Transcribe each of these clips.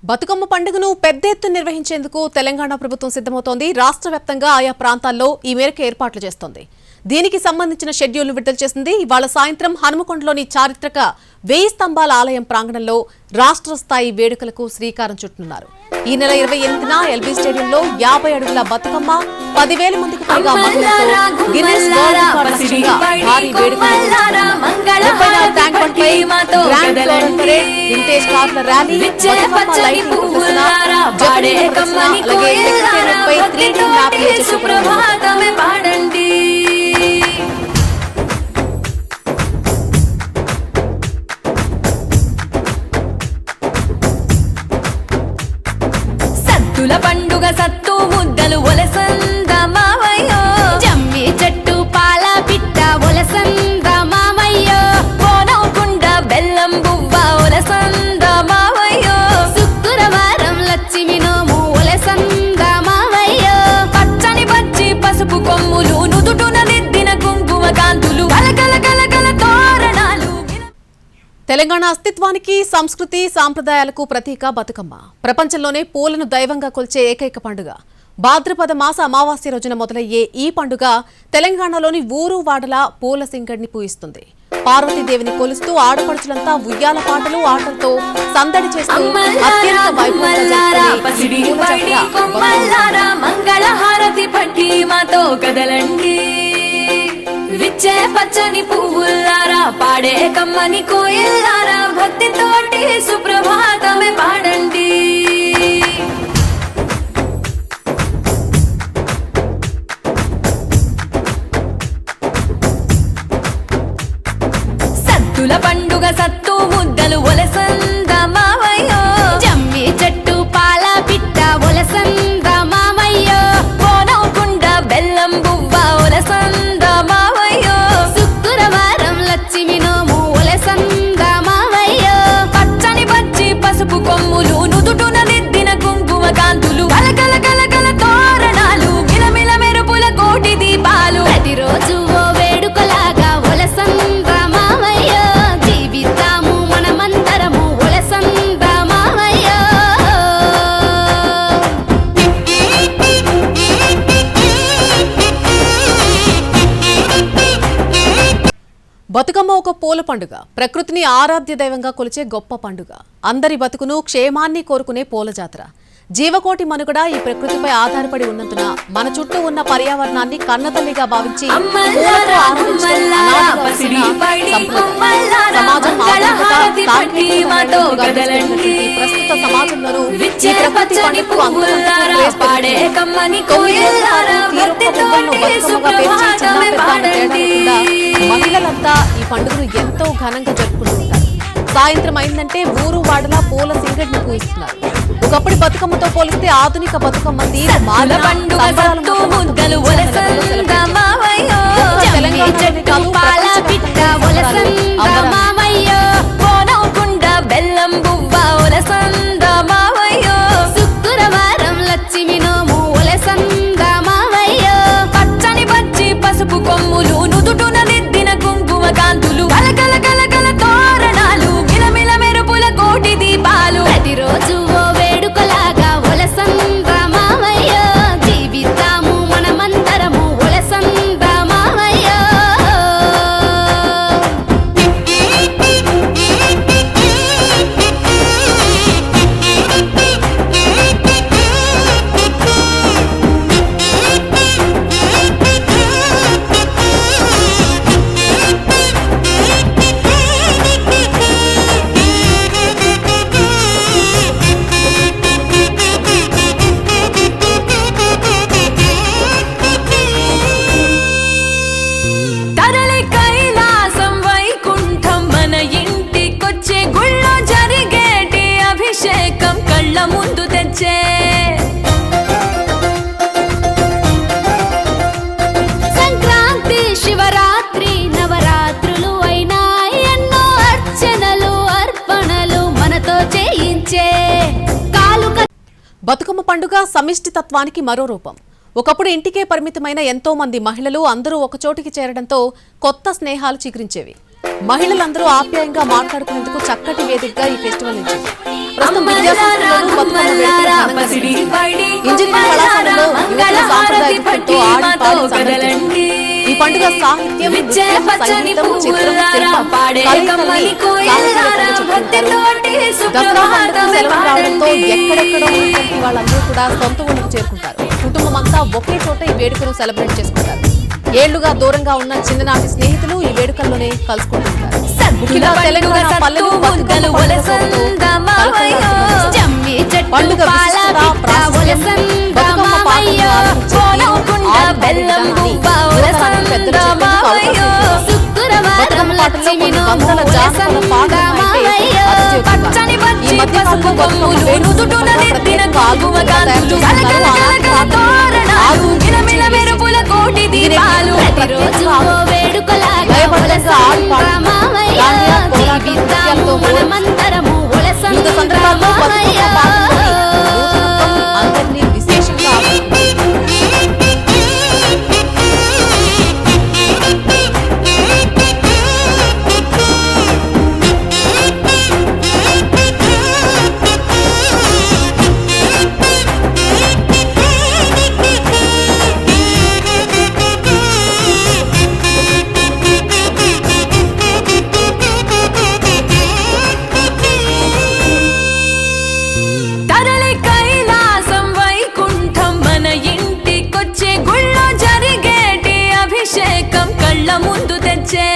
బతుకమ్మ పండుగను పెద్ద ఎత్తున నిర్వహించేందుకు తెలంగాణ ప్రభుత్వం సిద్ధమవుతోంది. రాష్ట్ర వ్యాప్తంగా ఆయా ప్రాంతాల్లో ఈ మేరకు ఏర్పాట్లు చేస్తోంది. దీనికి సంబంధించిన షెడ్యూల్ను విడుదల చేసింది. ఇవాళ సాయంత్రం హనుమకొండలోని చారిత్రక 1000 స్తంభాల ఆలయం ప్రాంగణంలో రాష్ట్ర స్థాయి వేడుకలకు శ్రీకారం చుట్టనున్నారు. ఈ నెల 28న ఎల్బీ స్టేడియంలో 50 అడుగుల బతుకమ్మ 10,000 మందికి పైగా మహిళలతో గిన్నిస్ వరల్డ్ రికార్డుల లక్ష్యంగా భారీ వేడుకలు వింటేజ్ కార్ల ర్యాలీ, బతుకమ్మ లైటింగ్ ప్రదర్శన, జపడి ప్రదర్శన, అలాగే ఎంటర్టైన్మెంట్ పై 3D మ్యాప్ చేసే పండుగ సత్తు ముద్దలు ఒలసంద మావయ్యో, జమ్మి చెట్టు పాల పిట్ట ఒలసంద మావయ్యో, కోనకుండ బెల్లం బువ్వ ఒలసంద మావయ్యో, శుక్రవారం లక్ష్మి నోము ఒలసంద మావయ్యో, పచ్చని పచ్చి పసుపు కొమ్ములు నుదుటున దిద్దిన కుంకుమ కాంతులు కలకల కలకల తోరణాలు. తెలంగాణ అస్తిత్వానికి సంస్కృతి సాంప్రదాయాలకు ప్రతీక బతుకమ్మ. ప్రపంచంలోనే పూలను దైవంగా కొల్చే ఏకైక పండుగ. భాద్రపద మాస అమావాస్య రోజున మొదలయ్యే ఈ పండుగ తెలంగాణలోని ఊరు వాడలా పూల సింగడిని పూయిస్తుంది. పార్వతీదేవిని కొలుస్తూ ఆడపడుచులంతా ఉయ్యాల పాటలు ఆటలతో సందడి చేస్తూ అత్యంత వైభవంగా మంగళహారతి పట్టి మాతో కదలండి, విచ్చే పచ్చని పువ్వులారా, పాడే కమ్మని కోయిల్లారా, భక్తితోటి సుప్రభాతమే పాడండి. సత్తుల పండుగ సత్తు ముద్దలు ఒలసంద మావయ్యో, జమ్మి చెట్టు పాల పిట్ట ఒలసంద మావయ్యో, కోనకుండ బెల్లం బువ్వ ఒలసంద మావయ్యో, శుక్రవారం లక్ష్మి నోము ఒలసంద మావయ్యో, పచ్చని పచ్చి పసుపు కొమ్ములు నుదుటున దిద్దిన కుంకుమ కాంతులు కలకల కలకల తోరణాలు మిలమిల మెరుపుల కోటి దీపాలు, ప్రతిరోజు ఓ వేడుకలాగా ఒలసంద మావయ్యో, జీవితాము మనమందరము ఒలసంద మావయ్యో. బతుకమ్మ ఒక పూల పండుగ. ప్రకృతిని ఆరాధ్య దైవంగా కొలిచే గొప్ప పండుగ. అందరి బతుకును క్షేమాన్ని కోరుకునే పూల జాతర. జీవకోటి మనుగడ ఈ ప్రకృతిపై ఆధారపడి ఉన్నందున మన చుట్టూ ఉన్న పర్యావరణాన్ని కన్నతల్లిగా భావించి పూలతో ఆరాధించడం అనాదిగా వస్తున్న సంప్రదాయం. సమాజం ఆధునికత, సాంకేతికత ప్రస్తుత సమాజంలోనూ ఈ ప్రకృతి పండుగకు అంకురార్పణే మహిళలంతా ఈ పండుగను ఎంతో ఘనంగా జరుపుకుంటుంటారు. సాయంత్రం అయిందంటే ఊరు వాడలా పూల సింగడిని పూయిస్తున్నారు. ఒకప్పుడు బతుకమ్మతో పోలిస్తే ఆధునిక బతుకమ్మ బెల్లం బువ్వ ఒలసంద మావయ్యో, శుక్రవారం లక్ష్మి నోము ఒలసంద మావయ్యో, పచ్చని పచ్చి పసుపు కొమ్ములు నుదుటున దిద్దిన కుంకుమ కాంతులు కలకల కలకల తోరణాలు మిలమిల మెరుపుల కోటి దీపాలు, ప్రతిరోజు ఓ వేడుకలాగా ఒలసంద మావయ్యో, జీవితాము మనమందరము ఒలసంద మావయ్యో. తరలి కైలాసం వైకుంఠం మన ఇంటికొచ్చే గుళ్ళో జరిగేటి అభిషేకం కళ్ళ ముందు తెచ్చే సంక్రాంతి శివరాత్రి నవరాత్రులు అయినా ఎన్నో అర్చనలు అర్పణలు మనతో చేయించే కాలుక. బతుకమ్మ పండుగ సమిష్టి తత్వానికి మరో రూపం. ఒకప్పుడు ఇంటికే పరిమితమైన ఎంతో మంది మహిళలు అందరూ ఒకచోటికి చేరడంతో కొత్త స్నేహాలు చిగురించేవి. మహిళలందరూ ఆప్యాయంగా మాట్లాడుకునేందుకు చక్కటి వేదికగా ఈ ఫెస్టివల్ నిలిచింది. ప్రస్తుతం విద్యాసంస్థలను బతుకమ్మ వేడుకలు ఘనంగా నిర్వహిస్తున్నారు. ఇంజనీరింగ్ కళాశాలలో యువకుల సాంప్రదాయ దుస్తులతో ఆడి పాడి సందడి. ఈ పండుగ సాహిత్యం, నృత్యం, సంగీతం, చిత్రం, శిల్పం, కళాకారుల్ని సాహసయాత్రగా చెప్పుకుంటారు. దసరా పండుగ సెలవులు రావడంతో ఎక్కడెక్కడో ఉన్నటువంటి వాళ్ళందరూ కూడా సొంత ఊళ్ళకు చేరుకుంటారు. కుటుంబం అంతా ఒకే చోట ఈ వేడుకను సెలబ్రేట్ చేసుకుంటారు. ఏళ్లుగా దూరంగా ఉన్న చిన్ననాటి స్నేహితులు ఈ వేడుకల్లోనే కలుసుకుంటుంటారు. ఇలా తెలంగాణ పల్లెలు బతుకమ్మ పండుగ విశిష్టత, ప్రాశస్త్యం, బతుకమ్మ పాటలు ఆలపించే తీరు, ఆడి విధానాన్ని యువతరానికి పెద్దలు చెప్పేందుకు అవకాశం ఇస్తుంది. బతుకమ్మ పాటల్లో కొన్ని వందల జానపద పాటలు అయితే అతిశయోక్తిగా. ఈ మధ్యకాలంలో బతుకమ్మ వేడుకల ప్రత్యేకంగా ఆల్బమ్ తయారు చేస్తున్నారు. లయబద్ధంగా ఆడి పాడుతున్నారు. దాండియా, కోలాటం, నృత్యాలతో వివిధ సందర్భాల్లో బతుకమ్మ పాటల్లోని నూతనత్వం అందరినీ విశేషంగా ఆకట్టుకుంటుంది. ముందు తెచ్చే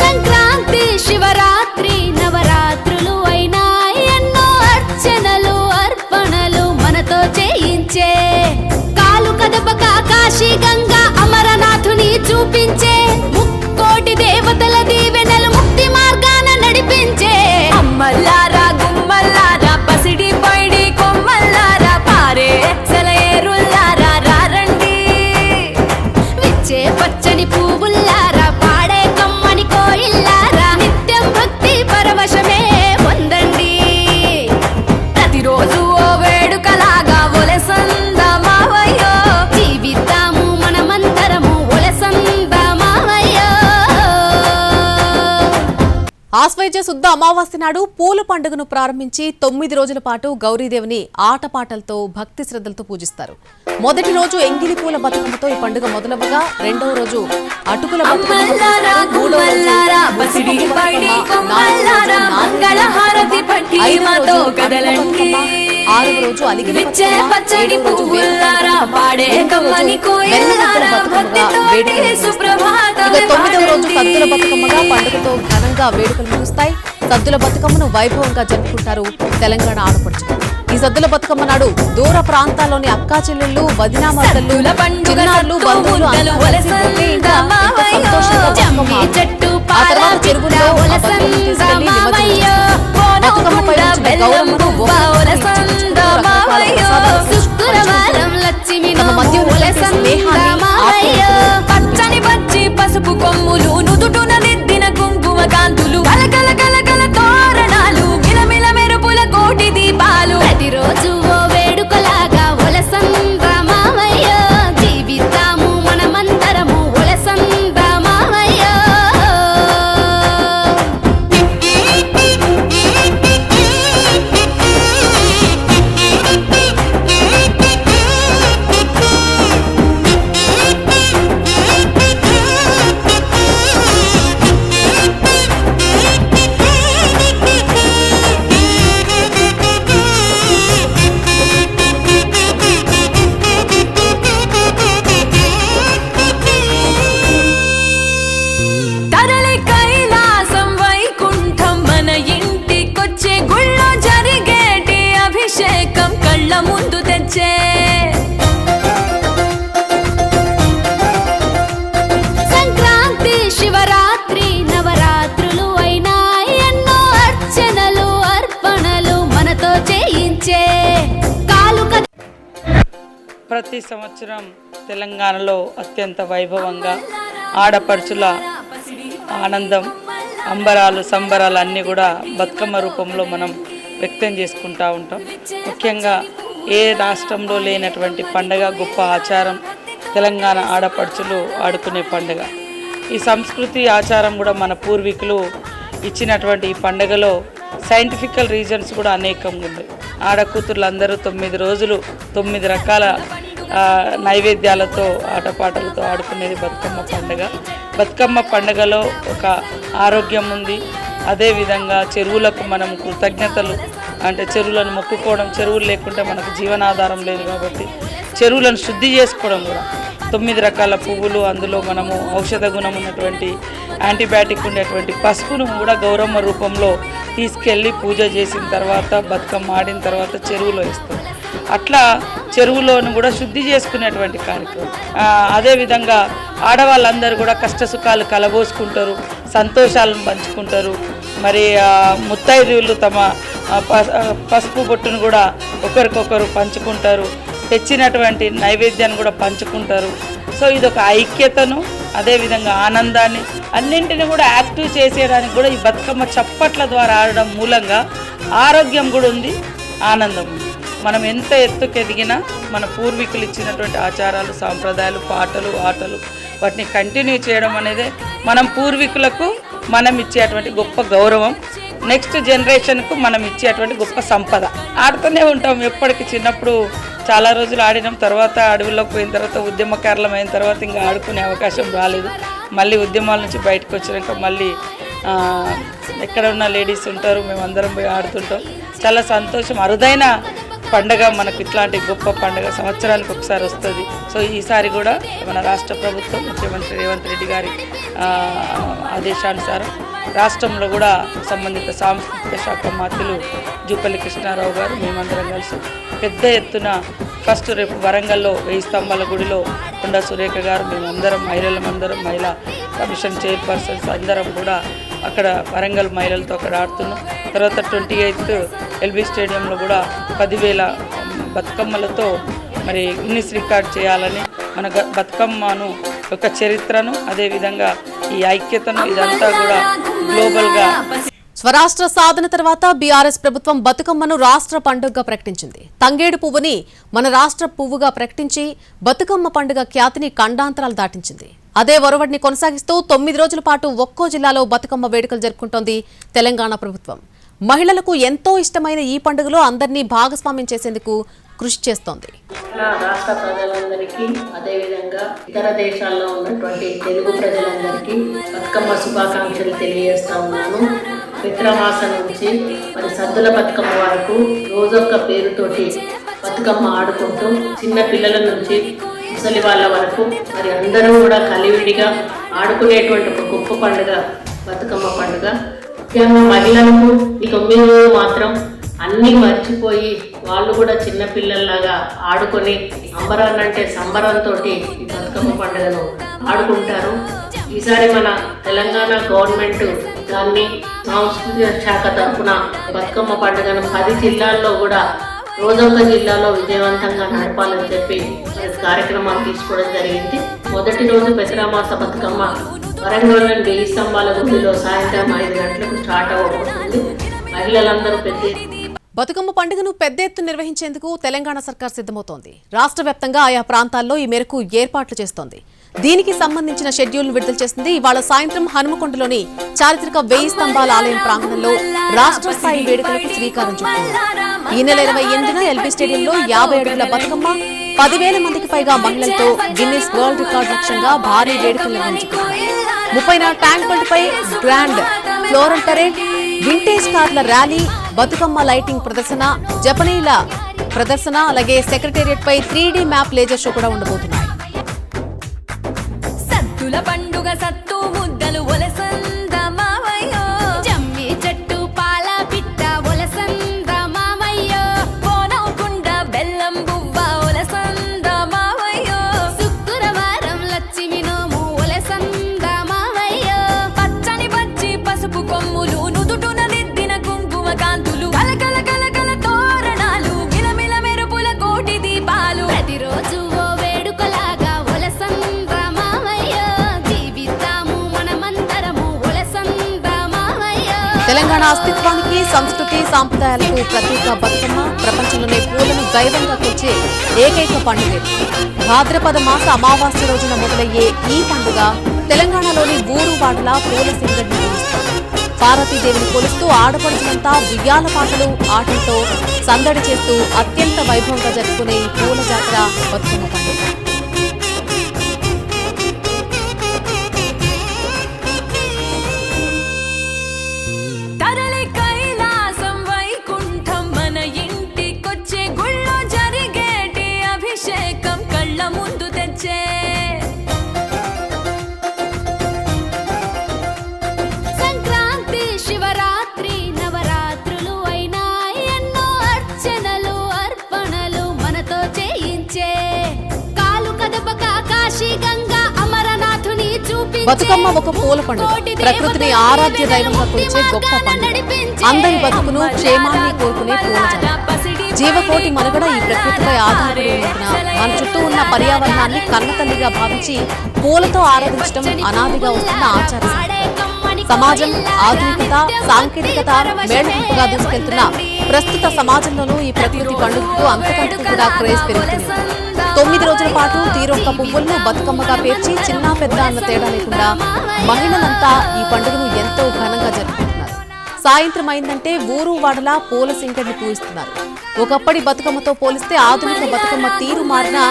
సంక్రాంతి, శివరాత్రి, నవరాత్రులు అయినా ఎన్నో అర్చనలు, అర్పణలు మనతో చేయించే. కాలు కదపక కాశీ గంగా అమరనాథుని చూపించే. ముక్కోటి దేవతల దీవెనలు ముక్తి మార్గాన నడిపించే. అమ్మల్లారా, గుమ్మల్లారా, పసిడి పైడి కొమ్మల్లారా, పారే సెలయేరుల్లారా రారండి. విచ్చే పచ్చని పువ్వుల్లారా, పాడే కమ్మని కోయిల్లారా, నిత్యం భక్తి పరవశమే పొందండి. ప్రతిరోజు ఓ వేడుకలాగా ఒలెసంద మావయ్యో, జీవితాము మనమంతరము ఒలెసంద మావయ్యో. ఆశ్వయుజ శుద్ధ అమావాస్య నాడు పూల పండుగను ప్రారంభించి 9 రోజుల పాటు గౌరీదేవిని ఆటపాటలతో భక్తి శ్రద్ధలతో పూజిస్తారు. మొదటి రోజు ఎంగిలి పూల బతుకమ్మతో ఈ పండుగ మొదలవగా, రెండవ రోజు అటుకుల బతుకమ్మ, మూడవ రోజు ముసుగు బతుకమ్మ, ఆరవ రోజు అలిగిన బతుకమ్మ, ఏడవ రోజు ఇక 9వ రోజు సద్దుల బతుకమ్మగా పండుగతో ఘనంగా వేడుకలు ముగుస్తాయి. సద్దుల బతుకమ్మను వైభవంగా జరుపుకుంటారు తెలంగాణ ఆడపడుచులు. ఈ సద్దుల బతుకమ్మ నాడు దూర ప్రాంతాల్లోని అక్కా చెల్లెళ్ళు, వదినా మరదళ్ళు, చిన్నారులు, బంధువులు అంతా కలిసి ఒకే ఇంట ఎంతో సంతోషంగా బతుకమ్మ ఆడతారు. ఆ తర్వాత చెరువుల్లో ఆ బతుకమ్మను తీసుకెళ్లి నిమజ్జనం చేస్తారు. బతుకమ్మపై ఉంచిన గౌరమ్మను తమ మధ్య ఉన్నటువంటి స్నేహాన్ని, పచ్చని పచ్చి పసుపు కొమ్ములు, నుదుటున దిద్దిన కుంకుమ కాంతులు, కలకల కలకల తోరణాలు, మిలమిల మెరుపుల కోటి దీపాలు. ప్రతిరోజు ఓ వేడుకలాగా ఒలసంద మావయ్య, జీవితాము మనమంతరము ఒలసంద మావయ్య. తరలి కైలాసం వైకుంఠం మన ఇంటికొచ్చే. గుళ్ళో జరిగేటి అభిషేకం కళ్ళ ముందు తెచ్చే. సంక్రాంతి, శివరాత్రి, నవరాత్రులు అయినా ఎన్నో అర్చనలు, అర్పణలు మనతో చేయించే. కాలు ప్రతి సంవత్సరం తెలంగాణలో అత్యంత వైభవంగా ఆడపడుచుల ఆనందం, అంబరాలు, సంబరాలు అన్నీ కూడా బతుకమ్మ రూపంలో మనం వ్యక్తం చేసుకుంటూ ఉంటాం. ముఖ్యంగా ఏ రాష్ట్రంలో లేనటువంటి పండగ, గొప్ప ఆచారం తెలంగాణ ఆడపడుచులు ఆడుకునే పండుగ. ఈ సంస్కృతి ఆచారం కూడా మన పూర్వీకులు ఇచ్చినటువంటి ఈ పండుగలో సైంటిఫికల్ రీజన్స్ కూడా అనేకంగా ఉన్నాయి. ఆడకూతుర్లందరూ 9 రోజులు 9 రకాల నైవేద్యాలతో ఆటపాటలతో ఆడుకునేది బతుకమ్మ పండుగ. బతుకమ్మ పండుగలో ఒక ఆరోగ్యం ఉంది. అదేవిధంగా చెరువులకు మనం కృతజ్ఞతలు, అంటే చెరువులను మొక్కుకోవడం. చెరువులు లేకుంటే మనకు జీవనాధారం లేదు కాబట్టి చెరువులను శుద్ధి చేసుకోవడం కూడా. 9 రకాల పువ్వులు, అందులో మనము ఔషధ గుణం ఉన్నటువంటి యాంటీబయాటిక్ ఉండేటువంటి పసుపును కూడా గౌరమ్మ రూపంలో తీసుకెళ్ళి పూజ చేసిన తర్వాత బతుకమ్మ ఆడిన తర్వాత చెరువులో వేస్తాం. అట్లా చెరువులోను కూడా శుద్ధి చేసుకునేటువంటి కార్యక్రమం. అదేవిధంగా ఆడవాళ్ళందరూ కూడా కష్ట సుఖాలు కలబోసుకుంటారు, సంతోషాలను పంచుకుంటారు. మరి ముత్తైదువులు తమ పసుపు బొట్టును కూడా ఒకరికొకరు పంచుకుంటారు. తెచ్చినటువంటి నైవేద్యాన్ని కూడా పంచుకుంటారు. సో ఇదొక ఐక్యతను, అదేవిధంగా ఆనందాన్ని అన్నింటినీ కూడా యాక్టివ్ చేసేయడానికి కూడా ఈ బతుకమ్మ చప్పట్ల ద్వారా ఆడడం మూలంగా ఆరోగ్యం కూడా ఉంది, ఆనందం ఉంది. మనం ఎంత ఎత్తుకెదిగినా మన పూర్వీకులు ఇచ్చినటువంటి ఆచారాలు, సాంప్రదాయాలు, పాటలు, ఆటలు వాటిని కంటిన్యూ చేయడం అనేది మనం పూర్వీకులకు మనం ఇచ్చేటువంటి గొప్ప గౌరవం. నెక్స్ట్ జనరేషన్కు మనం ఇచ్చేటువంటి గొప్ప సంపద. ఆడుతూనే ఉంటాం ఎప్పటికీ. చిన్నప్పుడు చాలా రోజులు ఆడినాం. తర్వాత అడవుల్లోకి పోయిన తర్వాత ఉద్యమకారులం అయిన తర్వాత ఇంకా ఆడుకునే అవకాశం రాలేదు. మళ్ళీ ఉద్యమాల నుంచి బయటకు వచ్చినాక మళ్ళీ ఎక్కడ ఉన్న లేడీస్ ఉంటారు, మేమందరం పోయి ఆడుతుంటాం. చాలా సంతోషం. అరుదైన పండగ మనకు. ఇట్లాంటి గొప్ప పండుగ సంవత్సరానికి ఒకసారి వస్తుంది. సో ఈసారి కూడా మన రాష్ట్ర ప్రభుత్వం, ముఖ్యమంత్రి రేవంత్ రెడ్డి గారి ఆదేశానుసారం రాష్ట్రంలో కూడా సంబంధిత సాంస్కృతిక శాఖ మంత్రులు జూపల్లి కృష్ణారావు గారు, మేమందరం కలిసి పెద్ద ఎత్తున ఫస్ట్ రేపు వరంగల్లో 1000 స్తంభాల గుడిలో కొండా సురేఖ గారు, మేమందరం మహిళలందరం, మహిళా కమిషన్ చైర్పర్సన్స్ అందరం కూడా అక్కడ వరంగల్ మహిళలతో అక్కడ ఆడుతున్నాం. తర్వాత 28th ఎల్బీ స్టేడియంలో కూడా 10,000 బతుకమ్మలతో మరి గిన్నిస్ రికార్డ్ చేయాలని మన బతుకమ్మను ఒక చరిత్రను, అదేవిధంగా ఈ ఐక్యతను ఇదంతా కూడా గ్లోబల్గా. స్వరాష్ట్ర సాధన తర్వాత బీఆర్ఎస్ ప్రభుత్వం బతుకమ్మను రాష్ట్ర పండుగగా ప్రకటించింది. తంగేడు పువ్వుని మన రాష్ట్ర పువ్వుగా ప్రకటించి బతుకమ్మ పండుగ ఖ్యాతిని ఖండాంతరాలు దాటించింది. అదే ఒరవడిని కొనసాగిస్తూ 9 రోజుల పాటు ఒక్కో జిల్లాలో బతుకమ్మ వేడుకలు జరుపుకుంటోంది తెలంగాణ ప్రభుత్వం. మహిళలకు ఎంతో ఇష్టమైన ఈ పండుగలో అందరినీ భాగస్వామ్యం చేసేందుకు కృషి చేస్తోంది. రాష్ట్ర ప్రజలందరికీ, అదేవిధంగా ఇతర దేశాల్లో ఉన్నటువంటి తెలుగు ప్రజలందరికీ బతుకమ్మ శుభాకాంక్షలు తెలియజేస్తా ఉన్నాను. మిత్రమాసం నుంచి మరి సద్దుల బతుకమ్మ వరకు రోజొక్క పేరుతోటి బతుకమ్మ ఆడుకుంటూ చిన్న పిల్లల నుంచి ముసలి వాళ్ళ వరకు మరి అందరూ కూడా కలివిడిగా ఆడుకునేటువంటి ఒక గొప్ప పండుగ బతుకమ్మ పండుగ. ముఖ్యంగా మహిళలకు ఈ 9 రోజులు మాత్రం అన్నీ మర్చిపోయి వాళ్ళు కూడా చిన్న పిల్లల్లాగా ఆడుకొని అంబరాన్నంటే సంబరంతో ఈ బతుకమ్మ పండుగను ఆడుకుంటారు. ఈసారి మన తెలంగాణ గవర్నమెంట్ దాన్ని సాంస్కృతిక శాఖ తరఫున బతుకమ్మ పండుగను 10 జిల్లాల్లో కూడా రోజొక్క జిల్లాలో విజయవంతంగా నడపాలని చెప్పి కార్యక్రమాలు తీసుకోవడం జరిగింది. మొదటి రోజు పెసరామాస బతుకమ్మ వరంగల్లోని 1000 స్తంభాల గుడిలో సాయంత్రం 5 గంటలకు స్టార్ట్ అవ్వబోతుంది. మహిళలందరూ బతుకమ్మ పండుగను పెద్ద ఎత్తున నిర్వహించేందుకు తెలంగాణ సర్కార్ సిద్ధమవుతోంది. రాష్ట్ర వ్యాప్తంగా ఆయా ప్రాంతాల్లో ఈ మేరకు ఏర్పాట్లు చేస్తోంది. దీనికి సంబంధించిన షెడ్యూల్ను విడుదల చేసింది. ఇవాళ సాయంత్రం హనుమకొండలోని చారిత్రక 1000 స్తంభాల ఆలయం ప్రాంగణంలో రాష్ట్ర స్థాయి వేడుకలకు శ్రీకారం చుట్టింది. ఈ నెల 28న ఎల్బీ స్టేడియంలో 50 అడుగుల బతుకమ్మ 10,000 మందికి పైగా మహిళలతో గిన్నిస్ వరల్డ్ రికార్డు లక్ష్యంగా భారీ వేడుకలు నిర్వహించుకుంటున్నారు. 30న ట్యాంక్ బండ్పై గ్రాండ్ ఫ్లోరల్ పరేడ్, వింటేజ్ కార్ల ర్యాలీ, బతుకమ్మ లైటింగ్ ప్రదర్శన, జపనీల ప్రదర్శన, అలాగే సెక్రటేరియట్ పై 3D మ్యాప్ లేజర్ షో కూడా ఉండబోతున్నాయి. సత్తుల పండుగ సత్తు ముద్దలు ఒలసంద మావయ్యో, జమ్మి చెట్టు పాల పిట్ట ఒలసంద మావయ్యో, కోనవుకుండ బెల్లం బువ్వ ఒలసంద మావయ్యో, శుక్రవారం లక్ష్మి నోము ఒలసంద మావయ్యో, పచ్చని పచ్చి పసుపు కొమ్ములు నుదుటున దిద్దిన కుంకుమ కాంతులు, కలకల కలకల తోరణాలు, మిలమిల మెరుపుల కోటి దీపాలు, ప్రతిరోజు ఓ వేడుకలాగా ఒలసంద మావయ్యో, జీవితాము మనం తెలంగాణ అస్తిత్వానికి, సంస్కృతి, సాంప్రదాయాలకు ప్రతీక బతుకమ్మ ప్రపంచంలోనే పూలను దైవంగా కొలిచే ఏకైక పండుగ. భాద్రపద మాస అమావాస్య రోజున మొదలయ్యే ఈ పండుగ తెలంగాణలోని ఊరు వాడలా పూల సింగడిని పూజిస్తారు. పార్వతీదేవిని కొలుస్తూ ఆడపడుచులంతా ఉయ్యాల పాటలు, ఆటలతో సందడి చేస్తూ అత్యంత వైభవంగా జరుపుకునే ఈ పూల జాతర బతుకమ్మ పండుగ. తరలి కైలాసం వైకుంఠం మన ఇంటికొచ్చే గుళ్ళో జరిగేటి అభిషేకం కళ్ళ ముందు తెచ్చే సంక్రాంతి, శివరాత్రి, నవరాత్రులు అయినా ఎన్నో అర్చనలు, అర్పణలు మనతో చేయించే కాలు కదపక కాశీ గంగా అమరనాథుని చూపి బతుకమ్మ ఒక పూల పండుగ, ప్రకృతిని ఆరాధ్య దైవంగా కొలిచే గొప్ప పండుగ. అందరి బతుకును, క్షేమాన్ని కోరుకునే పూల జాతర. జీవకోటి మనుగడ ఈ ప్రకృతిపై ఆధారపడి ఉన్నందున మన చుట్టూ ఉన్న పర్యావరణాన్ని కన్నతల్లిగా భావించి పూలతో ఆరాధించడం అనాదిగా వస్తున్న ఆచారం. సమాజం ఆధునికత, సాంకేతికత మేళవింపుగా దూసుకెళ్తున్న ప్రస్తుత సమాజంలోనూ ఈ ప్రకృతి పండుగకు అంతకంతకు కూడా క్రేజ్ పెరుగుతుంది. 9 రోజుల పాటు తీరొక్క పువ్వులను బతుకమ్మగా పేర్చి చిన్న పెద్ద అన్న తేడా లేకుండా మహిళలంతా ఈ పండుగను ఎంతో ఘనంగా జరుపుకుంటున్నారు. సాయంత్రం అయిందంటే ఊరు వాడలా పూల సింకడిని పూజిస్తున్నారు. ఒకప్పటి బతుకమ్మతో పోలిస్తే ఆధునిక బతుకమ్మ తీరు మారినా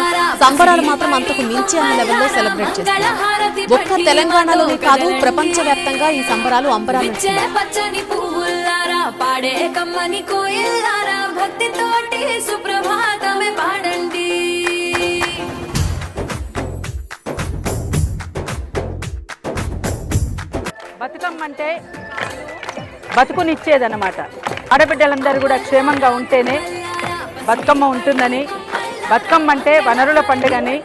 సంబరాలు మాత్రం అంతకు మించి అన్న లెవెల్లో సెలబ్రేట్ చేస్తున్నారు. ఒక్క తెలంగాణలోనే కాదు, ప్రపంచవ్యాప్తంగా ఈ సంబరాలు అంబరాన్నిస్తున్నాయి. పచ్చని పువ్వులారా పాడే కమ్మని కోయిల్లారా భక్తితోటి సుప్రభాతమే పాడండి. బతుకమ్మ అంటే బతుకునిచ్చేదన్నమాట. ఆడబిడ్డలందరూ కూడా క్షేమంగా ఉంటేనే బతుకమ్మ ఉంటుందని, బతుకమ్మ అంటే వనరుల పండుగని,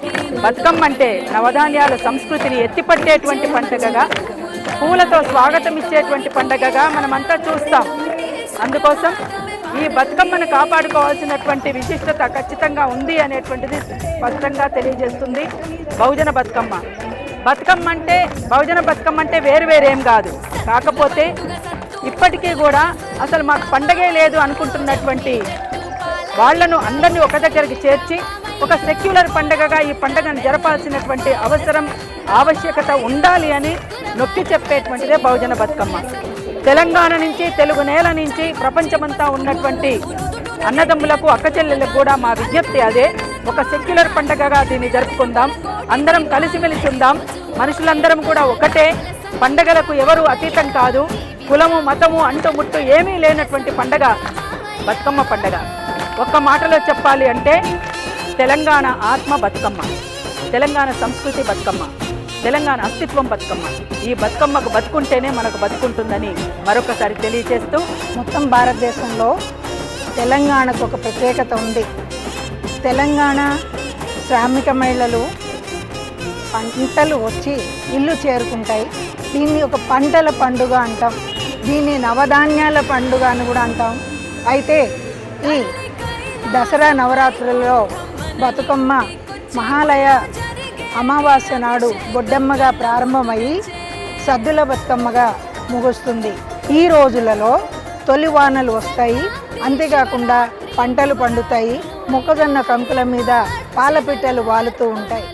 బతుకమ్మ అంటే నవధాన్యాల సంస్కృతిని ఎత్తిపట్టేటువంటి పండుగగా, పూలతో స్వాగతం ఇచ్చేటువంటి పండుగగా మనమంతా చూస్తాం. అందుకోసం ఈ బతుకమ్మను కాపాడుకోవాల్సినటువంటి విశిష్టత ఖచ్చితంగా ఉంది అనేటువంటిది స్పష్టంగా తెలియజేస్తుంది బహుజన బతుకమ్మ. బతుకమ్మ అంటే, బహుజన బతుకమ్మ అంటే వేరేం కాదు. కాకపోతే ఇప్పటికీ కూడా అసలు మాకు పండగే లేదు అనుకుంటున్నటువంటి వాళ్లను అందరినీ ఒక దగ్గరికి చేర్చి ఒక సెక్యులర్ పండుగగా ఈ పండుగను జరపాల్సినటువంటి అవసరం, ఆవశ్యకత ఉండాలి అని నొక్కి చెప్పేటువంటిదే బహుజన బతుకమ్మ. తెలంగాణ నుంచి, తెలుగు నేల నుంచి ప్రపంచమంతా ఉన్నటువంటి అన్నదమ్ములకు, అక్కచెల్లెళ్ళకు కూడా మా విజ్ఞప్తి అదే. ఒక సెక్యులర్ పండుగగా దీన్ని జరుపుకుందాం, అందరం కలిసిమెలిసి ఉందాం, మనుషులందరం కూడా ఒకటే. పండగలకు ఎవరు అతీతం కాదు, కులము మతము అంటూ ముట్టు ఏమీ లేనటువంటి పండగ బతుకమ్మ పండగ. ఒక్క మాటలో చెప్పాలి అంటే తెలంగాణ ఆత్మ బతుకమ్మ, తెలంగాణ సంస్కృతి బతుకమ్మ, తెలంగాణ అస్తిత్వం బతుకమ్మ. ఈ బతుకమ్మకు బతుకుంటేనే మనకు బతుకుంటుందని మరొకసారి తెలియజేస్తూ, మొత్తం భారతదేశంలో తెలంగాణకు ఒక ప్రత్యేకత ఉంది. తెలంగాణ శ్రామిక మహిళలు పంటలు వచ్చి ఇల్లు చేరుకుంటాయి. దీన్ని ఒక పంటల పండుగ అంటాం, దీన్ని నవధాన్యాల పండుగ అని కూడా అంటాం. అయితే ఈ దసరా నవరాత్రులలో బతుకమ్మ మహాలయ అమావాస్య నాడు బొడ్డమ్మగా ప్రారంభమయ్యి సద్దుల బతుకమ్మగా ముగుస్తుంది. ఈ రోజులలో తొలి వానలు వస్తాయి, అంతేకాకుండా పంటలు పండుతాయి, మొక్కజొన్న కంకుల మీద పాలపిట్టలు వాలుతూ ఉంటాయి.